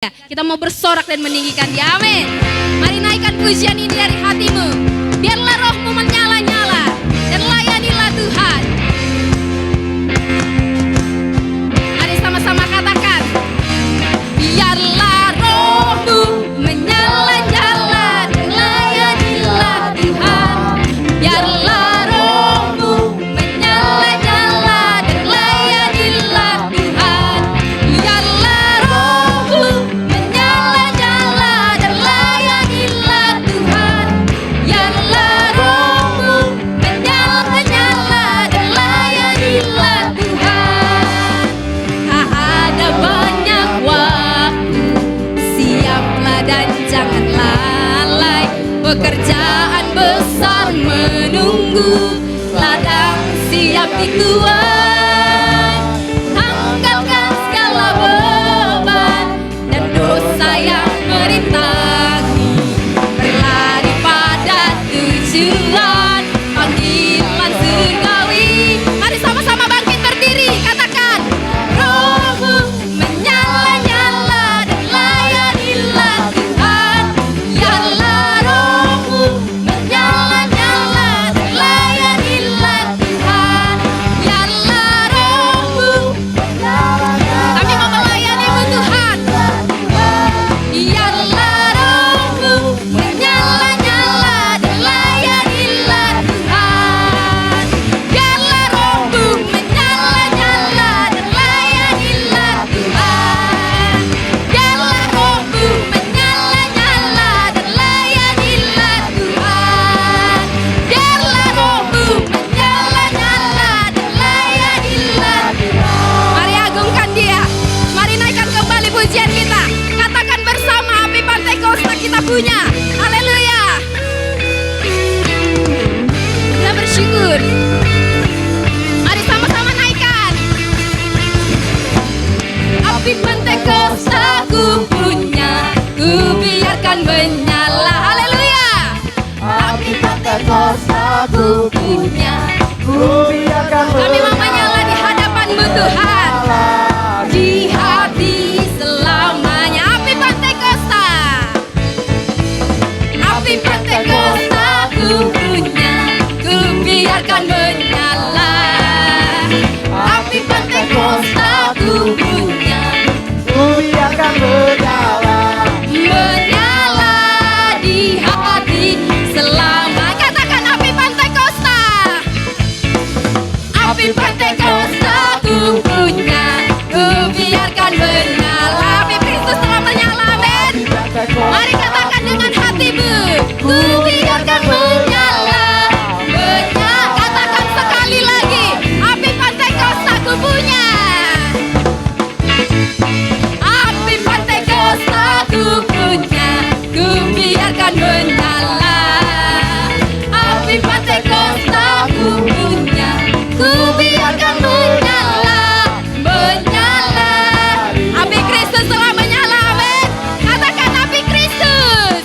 Kita mau bersorak dan meninggikan Dia, amin. Mari naikkan pujian ini dari hatimu. Biarlah rohmu menyala-nyala dan layanilah Tuhan. Mari sama-sama katakan, biarlah rohmu menyala-nyala dan layanilah Tuhan. Biarlah rohmu menyala-nyala dan layanilah Tuhan. Biarlah rohmu menyala-nyala dan layanilah Tuhan. Biarlah rohmu menyala-nyala dan layanilah Tuhan. Tak ada banyak waktu, siaplah dan jangan lalai. Pekerjaan besar menunggu, ladang siap dituai. Angkatkan segala beban dan dosa yang merintangi. Berlari pada tujuan panggilan surgawi. Mari sama-sama bangkit berdiri, katakan, rohmu menyala-nyala dan layanilah Tuhan. Biarlah rohmu menyala-nyala dan layanilah Tuhan. Biarlah rohmu kami mau melayani-Mu Tuhan. Biarlah rohmu menyala-nyala dan layanilah Tuhan. Biarlah rohmu menyala-nyala dan layanilah Tuhan. Biarlah rohmu menyala-nyala dan layanilah Tuhan. Biarlah rohmu menyala-nyala dan layanilah Tuhan. Mari agungkan Dia. Mari naikkan kembali pujian kita. Katakan bersama, api Pantai Kosta kita punya. Haleluya. Kita bersyukur. Mari sama-sama naikkan. Api Pantai Kosta ku punya, ku biarkan menyala. Haleluya. Api Pantai Kosta ku Punya. ku biarkan Kami mau menyala di hadapan-Mu Tuhan. Di hati selamanya. Api Pantai Kosta. Api Pantai Kosta ku punya, ku biarkan menyala. Api Pantai Kosta ku punya, ku biarkan menyala. menyala di hati selama. Katakan api Pantai Kosta. Api Pantai Kosta ku punya, ku biarkan menyala. Api Kristus telah menyala, amin. Mari katakan dengan hatimu, ku biarkan menyala. Katakan sekali lagi, api Pantai Kosta ku punya. Api Pantai Kosta ku punya, ku biarkan menyala. Api Pantai Kosta ku punya, ku biarkan menyala, menyala. Api Kristus telah menyala, amin. Katakan api Kristus.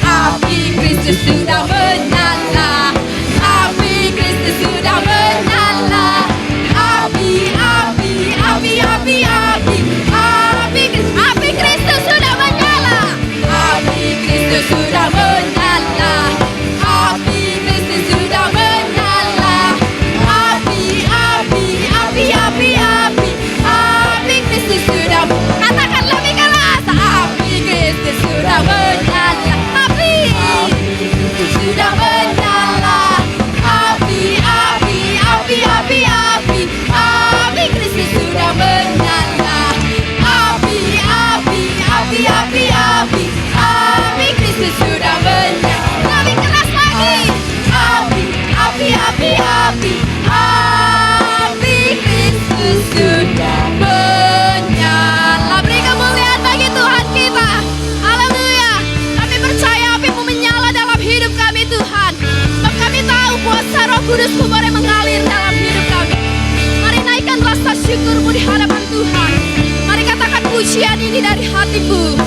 Api Kristus sudah menyala. Api Kristus sudah menyala. Api, api, api, api, api. Api Kristus sudah menyala. Api Kristus sudah menyala. Api Kristus sudah menyala. Api, api, api, api, api. Api Kristus sudah. Katakan lebih keras. Api Kristus sudah menyala. Api Kristus sudah menyala. Api, api, api, api, api. Api Kristus sudah menyala. Api, api, api, api, api. Api Kristus sudah menyala. Lebih keras lagi. Api, api, api, api. Api Kristus sudah menyala. Beri kemuliaan bagi Tuhan kita. Haleluya. Kami percaya api-Mu menyala dalam hidup kami Tuhan. Sebab kami tahu kuasa Roh Kudus-Mu boleh mengalir dalam hidup kami. Mari naikkan rasa syukur-Mu di hadapan Tuhan. Mari katakan pujian ini dari hatimu.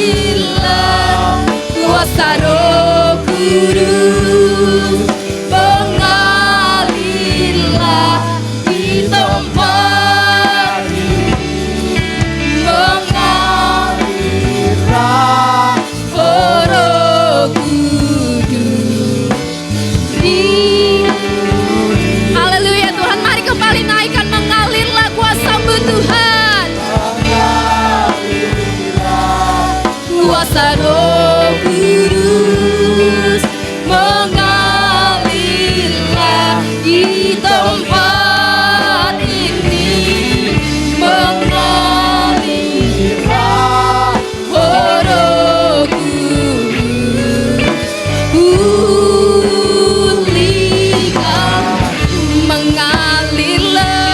Mengalirlah kuasa Roh Kudus, mengalirlah kuasa Roh Kudus mengalirlah di tempat ini, mengalirlah Roh Kudus, pulihkan, mengalirlah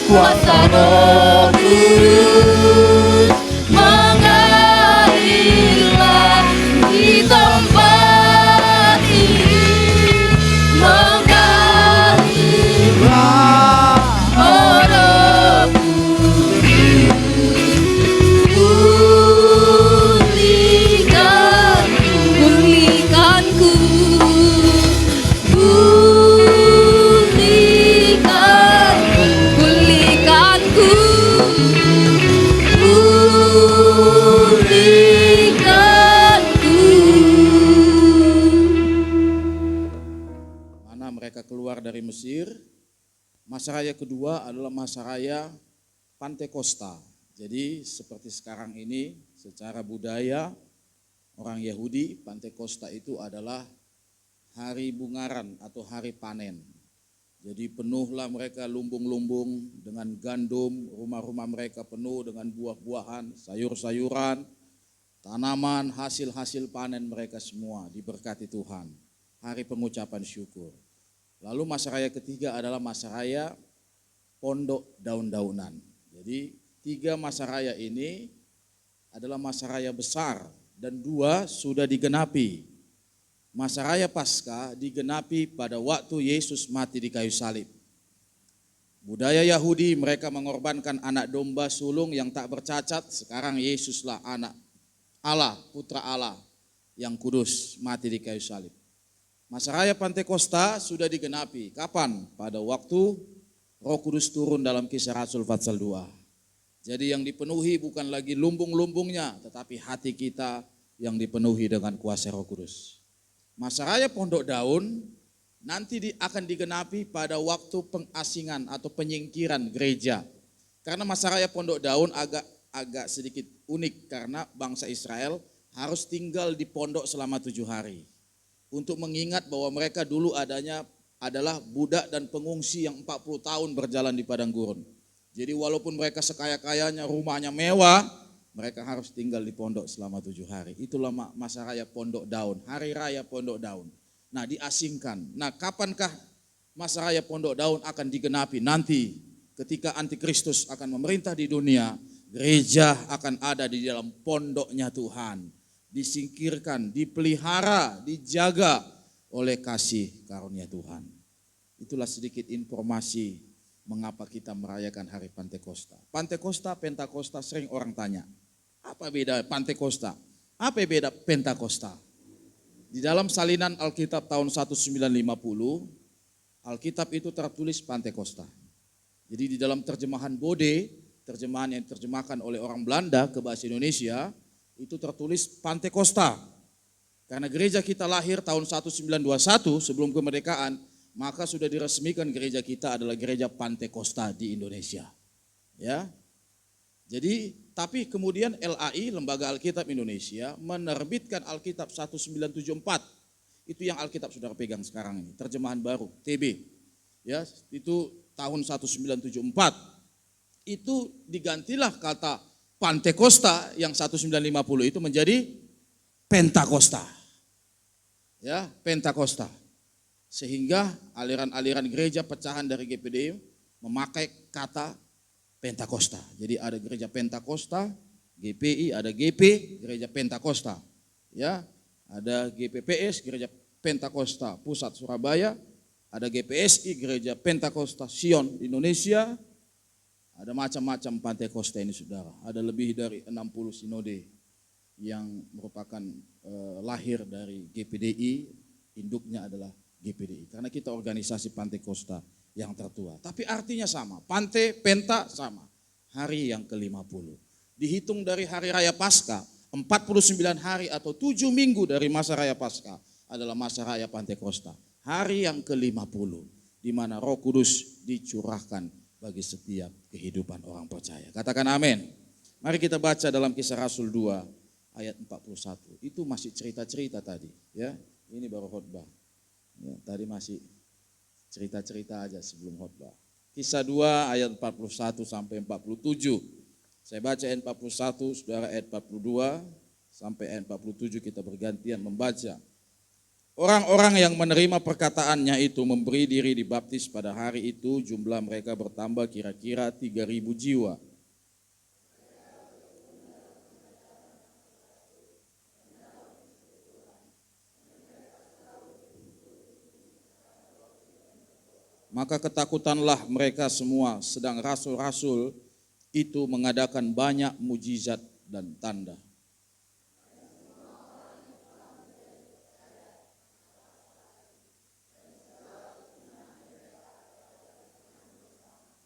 kuasa Roh Kudus mengalirlah di tempat ini, mengalirlah Roh Kudus, pulihkan, pulihkanku, pulihkanku, Mana mereka keluar dari Mesir. Masa raya kedua adalah masa raya Pantekosta. Jadi seperti sekarang ini secara budaya orang Yahudi, Pantekosta itu adalah hari bungaran atau hari panen. Jadi penuhlah mereka lumbung-lumbung dengan gandum, rumah-rumah mereka penuh dengan buah-buahan, sayur-sayuran, tanaman, hasil-hasil panen mereka semua diberkati Tuhan. Hari pengucapan syukur. Lalu masa raya ketiga adalah masa raya pondok daun-daunan. Jadi 3 masa raya ini adalah masa raya besar dan 2 sudah digenapi. Masa raya Paskah digenapi pada waktu Yesus mati di kayu salib. Budaya Yahudi mereka mengorbankan anak domba sulung yang tak bercacat. Sekarang Yesuslah anak Allah, putra Allah yang kudus mati di kayu salib. Masa raya Pantekosta sudah digenapi. Kapan? Pada waktu Roh Kudus turun dalam Kisah Rasul pasal 2. Jadi yang dipenuhi bukan lagi lumbung-lumbungnya, tetapi hati kita yang dipenuhi dengan kuasa Roh Kudus. Masa raya Pondok Daun nanti akan digenapi pada waktu pengasingan atau penyingkiran gereja. Karena masa raya Pondok Daun agak sedikit unik karena bangsa Israel harus tinggal di pondok selama 7 hari. Untuk mengingat bahwa mereka dulu adalah budak dan pengungsi yang 40 tahun berjalan di padang gurun. Jadi walaupun mereka sekaya-kayanya, rumahnya mewah, mereka harus tinggal di pondok selama 7 hari. Itulah masa raya Pondok Daun, hari raya Pondok Daun. Nah, diasingkan. Nah, kapankah masa raya Pondok Daun akan digenapi? Nanti ketika Antikristus akan memerintah di dunia, gereja akan ada di dalam pondoknya Tuhan. Disingkirkan, dipelihara, dijaga oleh kasih karunia Tuhan. Itulah sedikit informasi mengapa kita merayakan hari Pantekosta. Pantekosta, Pentakosta sering orang tanya, apa beda Pantekosta? Apa beda Pentakosta? Di dalam salinan Alkitab tahun 1950, Alkitab itu tertulis Pantekosta. Jadi di dalam terjemahan Bode, terjemahan yang diterjemahkan oleh orang Belanda ke bahasa Indonesia, itu tertulis Pantekosta. Karena gereja kita lahir tahun 1921 sebelum kemerdekaan, maka sudah diresmikan gereja kita adalah gereja Pantekosta di Indonesia. Ya. Jadi, tapi kemudian LAI, Lembaga Alkitab Indonesia, menerbitkan Alkitab 1974. Itu yang Alkitab saudara pegang sekarang ini, terjemahan baru, TB. Ya, itu tahun 1974. Itu digantilah kata Pantekosta yang 1950 itu menjadi Pentakosta. Ya, Pentakosta. Sehingga aliran-aliran gereja pecahan dari GPD memakai kata Pentakosta. Jadi ada gereja Pentakosta, GPI, ada GP, gereja Pentakosta. Ya, ada GPPS, gereja Pentakosta Pusat Surabaya, ada GPSI, gereja Pentakosta Sion Indonesia. Ada macam-macam Pantekosta ini saudara, ada lebih dari 60 sinode yang merupakan lahir dari GPDI, induknya adalah GPDI. Karena kita organisasi Pantekosta yang tertua. Tapi artinya sama, Penta sama, hari yang ke-50. Dihitung dari hari raya Paskah, 49 hari atau 7 minggu dari masa raya Paskah adalah masa raya Pantekosta. Hari yang ke-50. di mana Roh Kudus dicurahkan bagi setiap kehidupan orang percaya. Katakan amin. Mari kita baca dalam Kisah Rasul 2 ayat 41. Itu masih cerita-cerita tadi, ya. Ini baru khotbah. Ya, tadi masih cerita-cerita aja sebelum khotbah. Kisah 2 ayat 41 sampai 47. Saya baca ayat 41, saudara ayat 42 sampai ayat 47 kita bergantian membaca. Orang-orang yang menerima perkataannya itu memberi diri dibaptis pada hari itu, jumlah mereka bertambah kira-kira 3.000 jiwa. Maka ketakutanlah mereka semua, sedang rasul-rasul itu mengadakan banyak mujizat dan tanda.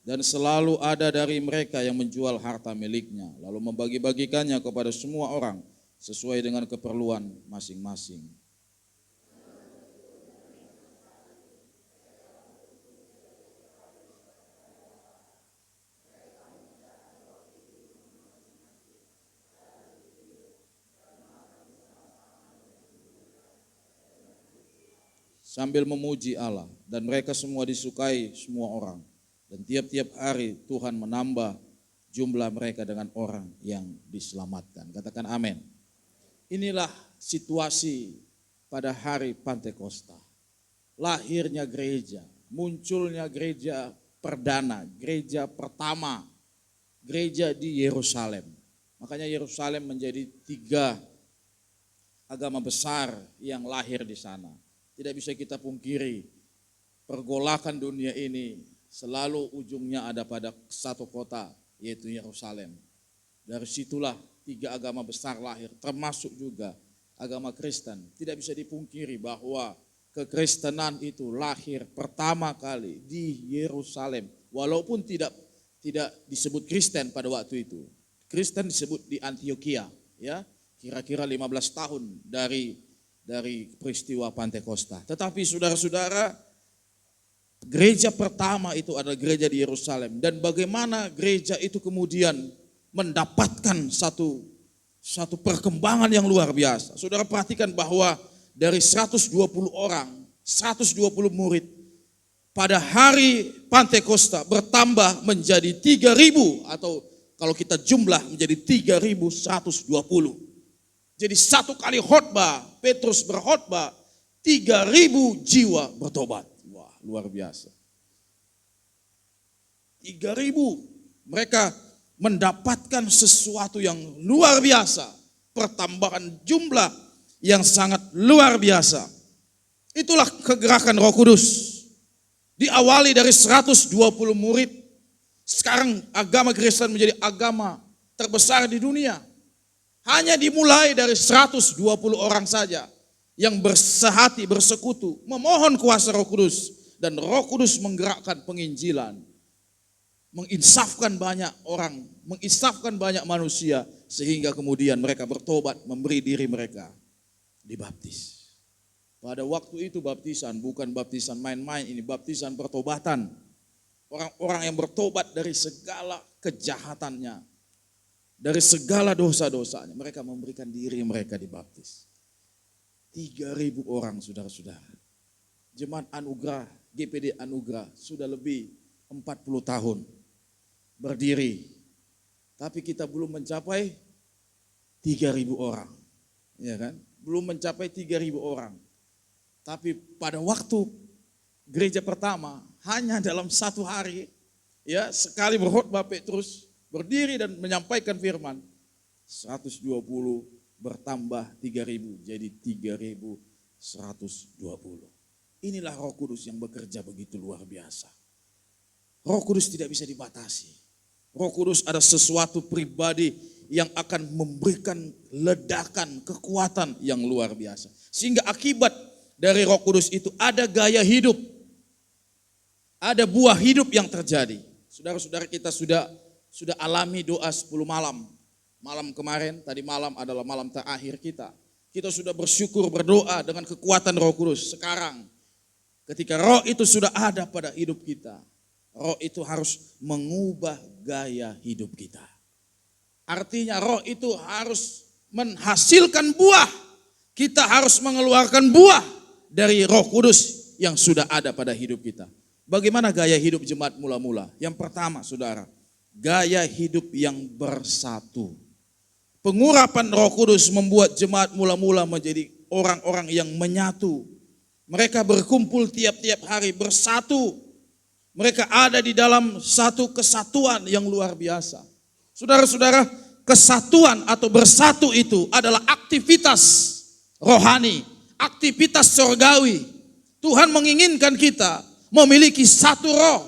Dan selalu ada dari mereka yang menjual harta miliknya, lalu membagi-bagikannya kepada semua orang sesuai dengan keperluan masing-masing. Sambil memuji Allah, dan mereka semua disukai semua orang. Dan tiap-tiap hari Tuhan menambah jumlah mereka dengan orang yang diselamatkan. Katakan amin. Inilah situasi pada hari Pantekosta. Lahirnya gereja, munculnya gereja perdana, gereja pertama, gereja di Yerusalem. Makanya Yerusalem menjadi 3 agama besar yang lahir di sana. Tidak bisa kita pungkiri, pergolakan dunia ini selalu ujungnya ada pada satu kota, yaitu Yerusalem. Dari situlah 3 agama besar lahir, termasuk juga agama Kristen. Tidak bisa dipungkiri bahwa kekristenan itu lahir pertama kali di Yerusalem. Walaupun tidak disebut Kristen pada waktu itu. Kristen disebut di Antioquia, ya, kira-kira 15 tahun dari peristiwa Pantekosta. Tetapi saudara-saudara, gereja pertama itu adalah gereja di Yerusalem. Dan bagaimana gereja itu kemudian mendapatkan satu perkembangan yang luar biasa. Saudara perhatikan bahwa dari 120 orang, 120 murid, pada hari Pantekosta bertambah menjadi 3.000, atau kalau kita jumlah menjadi 3.120. Jadi satu kali khotbah, Petrus berkhotbah, 3.000 jiwa bertobat. Wah, luar biasa. 3.000, mereka mendapatkan sesuatu yang luar biasa. Pertambahan jumlah yang sangat luar biasa. Itulah kegerakan Roh Kudus. Diawali dari 120 murid, sekarang agama Kristen menjadi agama terbesar di dunia. Hanya dimulai dari 120 orang saja yang bersehati, bersekutu, memohon kuasa Roh Kudus. Dan Roh Kudus menggerakkan penginjilan, menginsafkan banyak orang, menginsafkan banyak manusia, sehingga kemudian mereka bertobat, memberi diri mereka dibaptis. Pada waktu itu baptisan bukan baptisan main-main, ini baptisan pertobatan. Orang-orang yang bertobat dari segala kejahatannya, dari segala dosa-dosanya, mereka memberikan diri mereka dibaptis. 3.000 orang, saudara-saudara. Jemaat Anugerah, GPD Anugerah sudah lebih 40 tahun berdiri. Tapi kita belum mencapai 3.000 orang. Ya kan? Belum mencapai 3.000 orang. Tapi pada waktu gereja pertama, hanya dalam 1 hari, ya, sekali berkhotbah Petrus berdiri dan menyampaikan firman, 120 bertambah 3.000 jadi 3.120. Inilah Roh Kudus yang bekerja begitu luar biasa. Roh Kudus tidak bisa dibatasi. Roh Kudus ada sesuatu pribadi yang akan memberikan ledakan kekuatan yang luar biasa. Sehingga akibat dari Roh Kudus itu ada gaya hidup. Ada buah hidup yang terjadi. Saudara-saudara, kita sudah alami doa 10 malam. Malam kemarin, tadi malam adalah malam terakhir kita. Kita sudah bersyukur, berdoa dengan kekuatan Roh Kudus. Sekarang Ketika roh itu sudah ada pada hidup kita, roh itu harus mengubah gaya hidup kita. Artinya roh itu harus menghasilkan buah. Kita harus mengeluarkan buah dari Roh Kudus yang sudah ada pada hidup kita. Bagaimana gaya hidup jemaat mula-mula? Yang pertama, saudara, gaya hidup yang bersatu. Pengurapan Roh Kudus membuat jemaat mula-mula menjadi orang-orang yang menyatu. Mereka berkumpul tiap-tiap hari bersatu. Mereka ada di dalam satu kesatuan yang luar biasa. Saudara-saudara, kesatuan atau bersatu itu adalah aktivitas rohani, aktivitas surgawi. Tuhan menginginkan kita memiliki satu roh.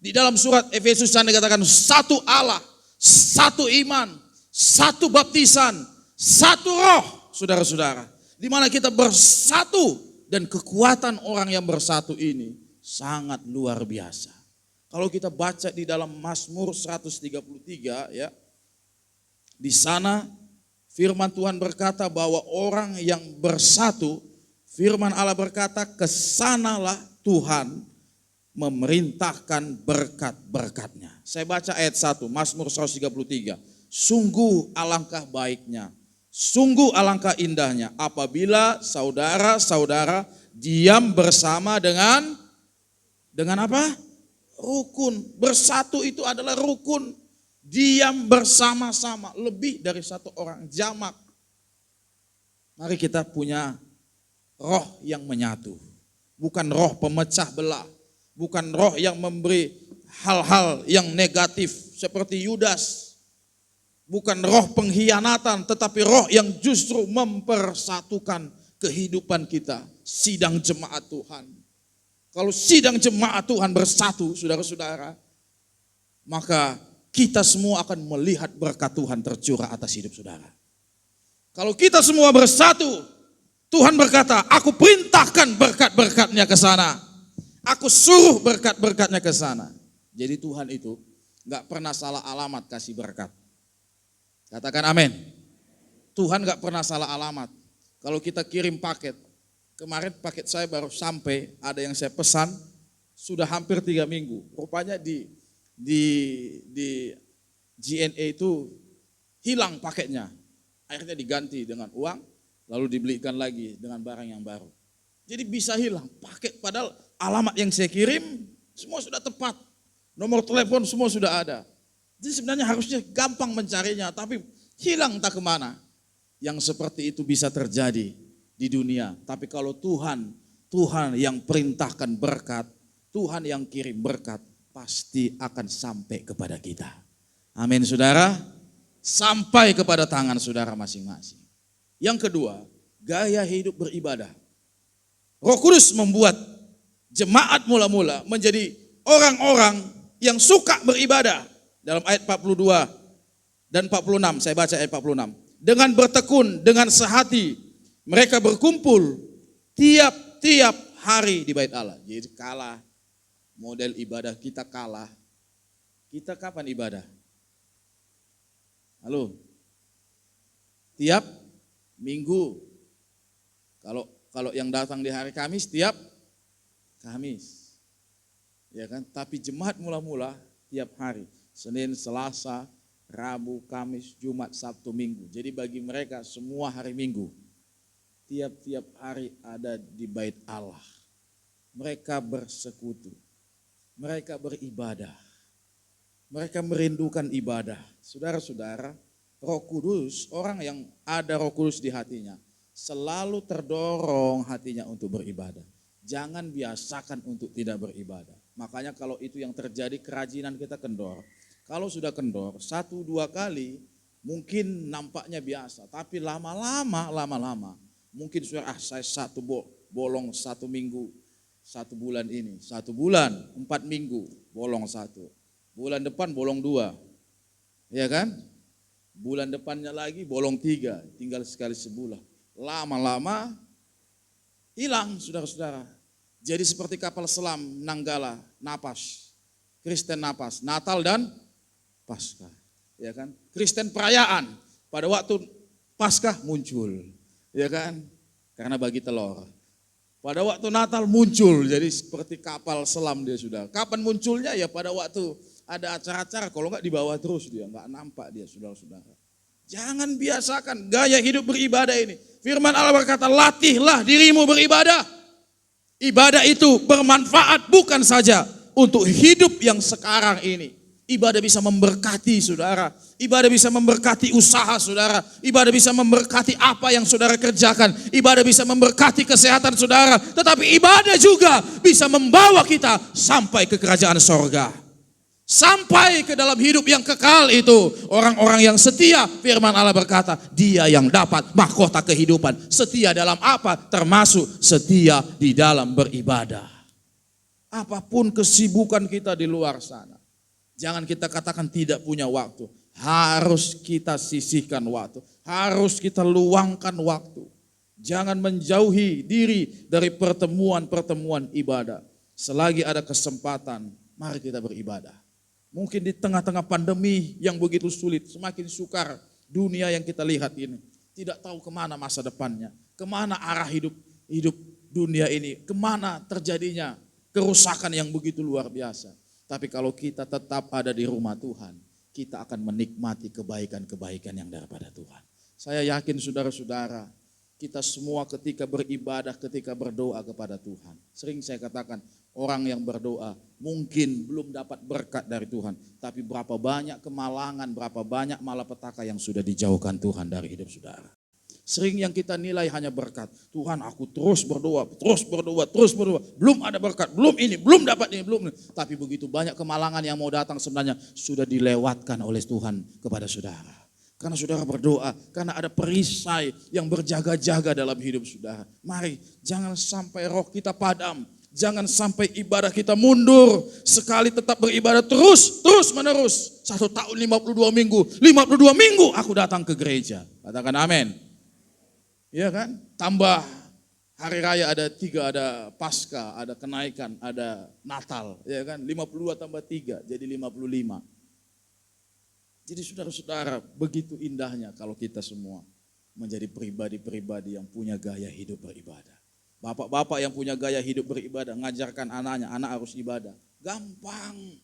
Di dalam surat Efesus sana dikatakan satu Allah, satu iman, satu baptisan, satu roh, saudara-saudara. Di mana kita bersatu. Dan kekuatan orang yang bersatu ini sangat luar biasa. Kalau kita baca di dalam Mazmur 133 ya. Di sana firman Tuhan berkata bahwa orang yang bersatu, firman Allah berkata, kesanalah Tuhan memerintahkan berkat-berkatnya. Saya baca ayat 1, Mazmur 133. Sungguh alangkah baiknya. Sungguh alangkah indahnya apabila saudara-saudara diam bersama dengan apa? Rukun. Bersatu itu adalah rukun. Diam bersama-sama. Lebih dari satu orang, jamak. Mari kita punya roh yang menyatu. Bukan roh pemecah belah. Bukan roh yang memberi hal-hal yang negatif seperti Yudas. Bukan roh pengkhianatan, tetapi roh yang justru mempersatukan kehidupan kita. Sidang jemaat Tuhan. Kalau sidang jemaat Tuhan bersatu, saudara-saudara, maka kita semua akan melihat berkat Tuhan tercurah atas hidup saudara. Kalau kita semua bersatu, Tuhan berkata, aku perintahkan berkat-berkatnya ke sana. Aku suruh berkat-berkatnya ke sana. Jadi Tuhan itu gak pernah salah alamat kasih berkat. Katakan amin. Tuhan gak pernah salah alamat. Kalau kita kirim paket, kemarin paket saya baru sampai, ada yang saya pesan, sudah hampir 3 minggu. Rupanya di GNA itu hilang paketnya. Akhirnya diganti dengan uang, lalu dibelikan lagi dengan barang yang baru. Jadi bisa hilang paket, padahal alamat yang saya kirim semua sudah tepat. Nomor telepon semua sudah ada. Jadi sebenarnya harusnya gampang mencarinya, tapi hilang entah kemana. Yang seperti itu bisa terjadi di dunia. Tapi kalau Tuhan yang perintahkan berkat, Tuhan yang kirim berkat, pasti akan sampai kepada kita. Amin saudara. Sampai kepada tangan saudara masing-masing. Yang kedua, gaya hidup beribadah. Roh Kudus membuat jemaat mula-mula menjadi orang-orang yang suka beribadah. Dalam ayat 42 dan 46, saya baca ayat 46. Dengan bertekun, dengan sehati, mereka berkumpul tiap-tiap hari di bait Allah. Jadi kalah model ibadah kita kalah. Kita kapan ibadah? Halo? Tiap minggu. Kalau yang datang di hari Kamis, tiap Kamis. Ya kan? Tapi jemaat mula-mula tiap hari. Senin, Selasa, Rabu, Kamis, Jumat, Sabtu, Minggu. Jadi bagi mereka semua hari Minggu. Tiap-tiap hari ada di bait Allah. Mereka bersekutu. Mereka beribadah. Mereka merindukan ibadah. Saudara-saudara, Roh Kudus, orang yang ada Roh Kudus di hatinya, selalu terdorong hatinya untuk beribadah. Jangan biasakan untuk tidak beribadah. Makanya kalau itu yang terjadi, kerajinan kita kendor. Kalau sudah kendor 1-2 kali mungkin nampaknya biasa, tapi lama-lama mungkin sudah saya satu bolong 1 minggu, 1 bulan ini, 1 bulan 4 minggu bolong 1, bulan depan bolong 2, ya kan? Bulan depannya lagi bolong 3, tinggal sekali sebulan. Lama-lama hilang saudara-saudara. Jadi seperti kapal selam Nanggala, Napas, Kristen Napas, Natal dan Paskah, ya kan? Kristen perayaan pada waktu Paskah muncul, ya kan? Karena bagi telur. Pada waktu Natal muncul, jadi seperti kapal selam dia sudah. Kapan munculnya? Ya pada waktu ada acara-acara, kalau enggak di bawah terus dia, enggak nampak dia saudara-saudara. Jangan biasakan gaya hidup beribadah ini. Firman Allah berkata, latihlah dirimu beribadah. Ibadah itu bermanfaat bukan saja untuk hidup yang sekarang ini. Ibadah bisa memberkati saudara. Ibadah bisa memberkati usaha saudara. Ibadah bisa memberkati apa yang saudara kerjakan. Ibadah bisa memberkati kesehatan saudara. Tetapi ibadah juga bisa membawa kita sampai ke kerajaan sorga. Sampai ke dalam hidup yang kekal itu. Orang-orang yang setia, firman Allah berkata, dia yang dapat mahkota kehidupan. Setia dalam apa? Termasuk setia di dalam beribadah. Apapun kesibukan kita di luar sana. Jangan kita katakan tidak punya waktu. Harus kita sisihkan waktu. Harus kita luangkan waktu. Jangan menjauhi diri dari pertemuan-pertemuan ibadah. Selagi ada kesempatan, mari kita beribadah. Mungkin di tengah-tengah pandemi yang begitu sulit, semakin sukar dunia yang kita lihat ini. Tidak tahu kemana masa depannya, kemana arah hidup dunia ini, kemana terjadinya kerusakan yang begitu luar biasa. Tapi kalau kita tetap ada di rumah Tuhan, kita akan menikmati kebaikan-kebaikan yang daripada Tuhan. Saya yakin saudara-saudara, kita semua ketika beribadah, ketika berdoa kepada Tuhan. Sering saya katakan, orang yang berdoa mungkin belum dapat berkat dari Tuhan. Tapi berapa banyak kemalangan, berapa banyak malapetaka yang sudah dijauhkan Tuhan dari hidup saudara. Sering yang kita nilai hanya berkat. Tuhan aku terus berdoa. Belum ada berkat, belum ini, belum dapat ini, belum. Tapi begitu banyak kemalangan yang mau datang sebenarnya sudah dilewatkan oleh Tuhan kepada saudara. Karena saudara berdoa, karena ada perisai yang berjaga-jaga dalam hidup saudara. Mari jangan sampai roh kita padam. Jangan sampai ibadah kita mundur. Sekali tetap beribadah terus menerus. 1 tahun 52 minggu. 52 minggu aku datang ke gereja. Katakan amin. Iya kan? Tambah hari raya ada 3, ada Paskah, ada kenaikan, ada Natal. Ya kan? 52 tambah 3 jadi 55. Jadi saudara-saudara, begitu indahnya kalau kita semua menjadi pribadi-pribadi yang punya gaya hidup beribadah. Bapak-bapak yang punya gaya hidup beribadah, ngajarkan anaknya, anak harus ibadah. Gampang.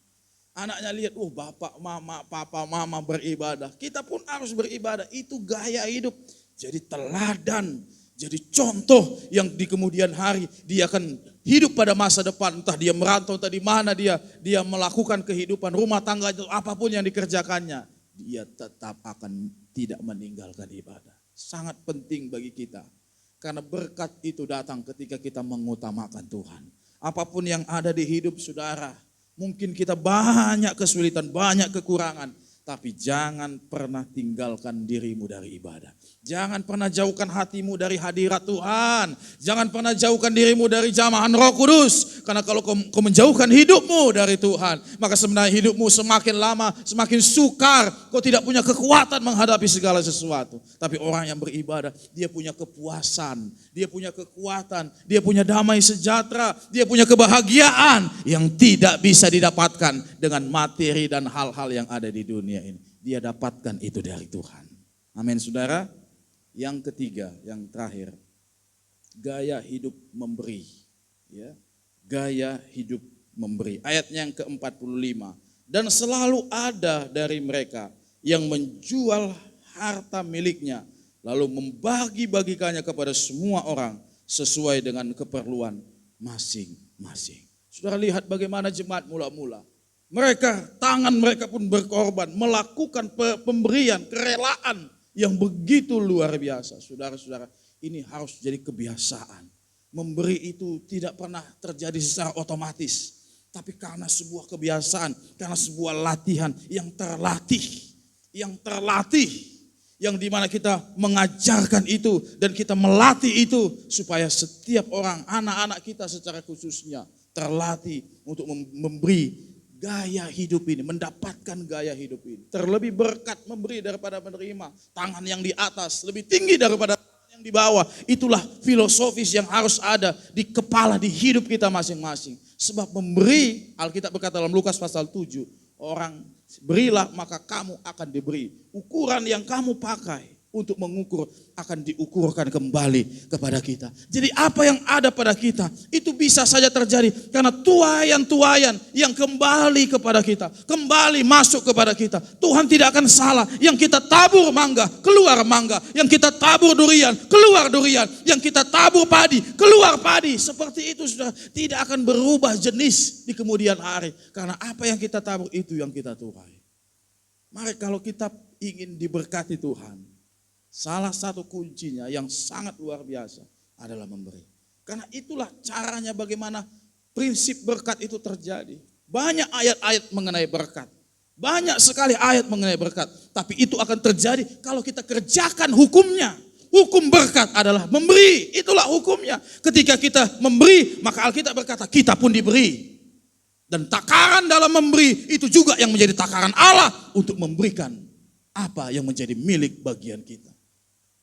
Anaknya lihat, bapak, mama, papa, mama beribadah. Kita pun harus beribadah, itu gaya hidup. Jadi teladan, jadi contoh yang di kemudian hari dia akan hidup pada masa depan. Entah dia merantau, entah di mana dia melakukan kehidupan rumah tangga, apapun yang dikerjakannya. Dia tetap akan tidak meninggalkan ibadah. Sangat penting bagi kita. Karena berkat itu datang ketika kita mengutamakan Tuhan. Apapun yang ada di hidup saudara, mungkin kita banyak kesulitan, banyak kekurangan. Tapi jangan pernah tinggalkan dirimu dari ibadah. Jangan pernah jauhkan hatimu dari hadirat Tuhan. Jangan pernah jauhkan dirimu dari jamahan Roh Kudus. Karena kalau kau menjauhkan hidupmu dari Tuhan, maka sebenarnya hidupmu semakin lama, semakin sukar. Kau tidak punya kekuatan menghadapi segala sesuatu. Tapi orang yang beribadah, dia punya kepuasan, dia punya kekuatan, dia punya damai sejahtera, dia punya kebahagiaan yang tidak bisa didapatkan dengan materi dan hal-hal yang ada di dunia ini. Dia dapatkan itu dari Tuhan. Amin saudara. Yang ketiga, yang terakhir, gaya hidup memberi. Ya, gaya hidup memberi. Ayatnya yang ke-45. Dan selalu ada dari mereka yang menjual harta miliknya, lalu membagi-bagikannya kepada semua orang sesuai dengan keperluan masing-masing. Saudara lihat bagaimana jemaat mula-mula. Mereka, tangan mereka pun berkorban, melakukan pemberian, kerelaan yang begitu luar biasa. Saudara-saudara, ini harus jadi kebiasaan. Memberi itu tidak pernah terjadi secara otomatis. Tapi karena sebuah kebiasaan, karena sebuah latihan yang terlatih. Yang dimana kita mengajarkan itu dan kita melatih itu. Supaya setiap orang, anak-anak kita secara khususnya terlatih untuk memberi gaya hidup ini, mendapatkan gaya hidup ini. Terlebih berkat memberi daripada menerima. Tangan yang di atas lebih tinggi daripada yang di bawah. Itulah filosofis yang harus ada di kepala, di hidup kita masing-masing. Sebab memberi, Alkitab berkata dalam Lukas pasal 7, orang berilah maka kamu akan diberi. Ukuran yang kamu pakai, untuk mengukur akan diukurkan kembali kepada kita. Jadi apa yang ada pada kita itu bisa saja terjadi karena tuaian-tuaian yang kembali kepada kita, kembali masuk kepada kita. Tuhan tidak akan salah. Yang kita tabur mangga, keluar mangga. Yang kita tabur durian, keluar durian. Yang kita tabur padi, keluar padi. Seperti itu sudah tidak akan berubah jenis di kemudian hari. Karena apa yang kita tabur itu yang kita tuai. Mari kalau kita ingin diberkati Tuhan, salah satu kuncinya yang sangat luar biasa adalah memberi. Karena itulah caranya bagaimana prinsip berkat itu terjadi. Banyak ayat-ayat mengenai berkat. Banyak sekali ayat mengenai berkat. Tapi itu akan terjadi kalau kita kerjakan hukumnya. Hukum berkat adalah memberi. Itulah hukumnya. Ketika kita memberi, maka Alkitab berkata kita pun diberi. Dan takaran dalam memberi itu juga yang menjadi takaran Allah untuk memberikan apa yang menjadi milik bagian kita.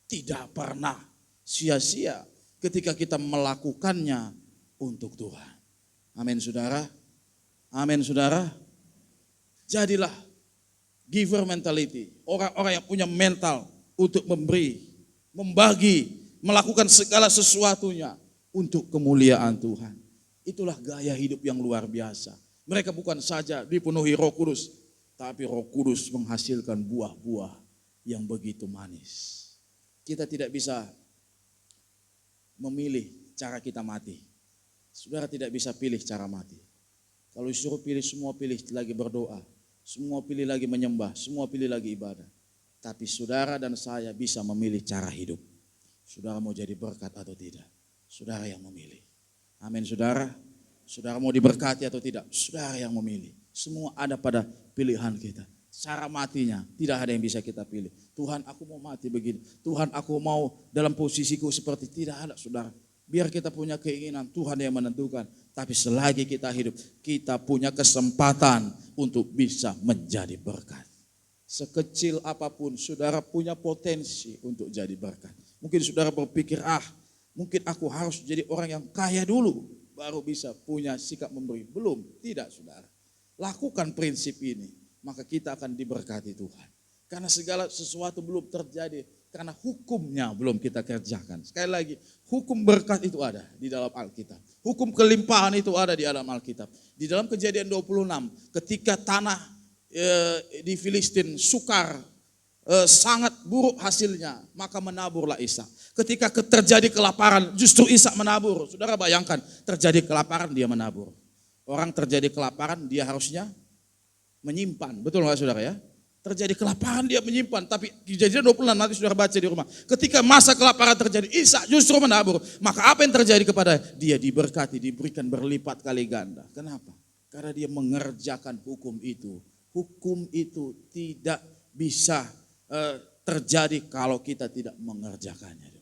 Tidak pernah sia-sia ketika kita melakukannya untuk Tuhan. Amin saudara. Amin saudara. Jadilah giver mentality. Orang-orang yang punya mental untuk memberi, membagi, melakukan segala sesuatunya untuk kemuliaan Tuhan. Itulah gaya hidup yang luar biasa. Mereka bukan saja dipenuhi Roh Kudus, tapi Roh Kudus menghasilkan buah-buah yang begitu manis. Kita tidak bisa memilih cara kita mati. Saudara tidak bisa pilih cara mati. Kalau disuruh pilih, semua pilih lagi berdoa. Semua pilih lagi menyembah. Semua pilih lagi ibadah. Tapi saudara dan saya bisa memilih cara hidup. Saudara mau jadi berkat atau tidak. Saudara yang memilih. Amin saudara. Saudara mau diberkati atau tidak. Saudara yang memilih. Semua ada pada pilihan kita. Cara matinya tidak ada yang bisa kita pilih. Tuhan aku mau mati begini. Tuhan aku mau dalam posisiku seperti tidak ada saudara. Biar kita punya keinginan Tuhan yang menentukan. Tapi selagi kita hidup kita punya kesempatan untuk bisa menjadi berkat. Sekecil apapun saudara punya potensi untuk jadi berkat. Mungkin saudara berpikir mungkin aku harus jadi orang yang kaya dulu. Baru bisa punya sikap memberi. Belum, tidak saudara. Lakukan prinsip ini. Maka kita akan diberkati Tuhan. Karena segala sesuatu belum terjadi. Karena hukumnya belum kita kerjakan. Sekali lagi, hukum berkat itu ada di dalam Alkitab. Hukum kelimpahan itu ada di dalam Alkitab. Di dalam Kejadian 26, ketika tanah di Filistin sukar, sangat buruk hasilnya, maka menaburlah Ishak. Ketika terjadi kelaparan, justru Ishak menabur. Saudara bayangkan, terjadi kelaparan dia menabur. Orang terjadi kelaparan dia harusnya menyimpan, betul nggak saudara ya? Terjadi kelaparan dia menyimpan, tapi Kejadian 26 nanti saudara baca di rumah. Ketika masa kelaparan terjadi, Ishak justru menabur. Maka apa yang terjadi kepada dia? Diberkati, diberikan berlipat kali ganda. Kenapa? Karena dia mengerjakan hukum itu. Hukum itu tidak bisa terjadi kalau kita tidak mengerjakannya.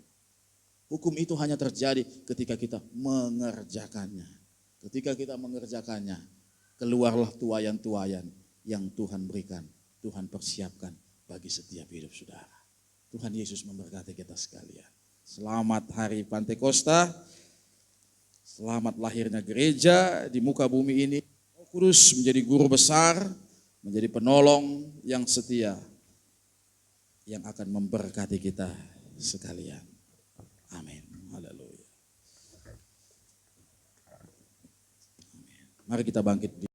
Hukum itu hanya terjadi ketika kita mengerjakannya. Ketika kita mengerjakannya, keluarlah tuaian-tuaian yang Tuhan berikan, Tuhan persiapkan bagi setiap hidup saudara. Tuhan Yesus memberkati kita sekalian. Selamat hari Pantekosta, selamat lahirnya gereja di muka bumi ini. Roh Kudus menjadi guru besar, menjadi penolong yang setia, yang akan memberkati kita sekalian. Amin. Haleluya. Amin. Mari kita bangkit.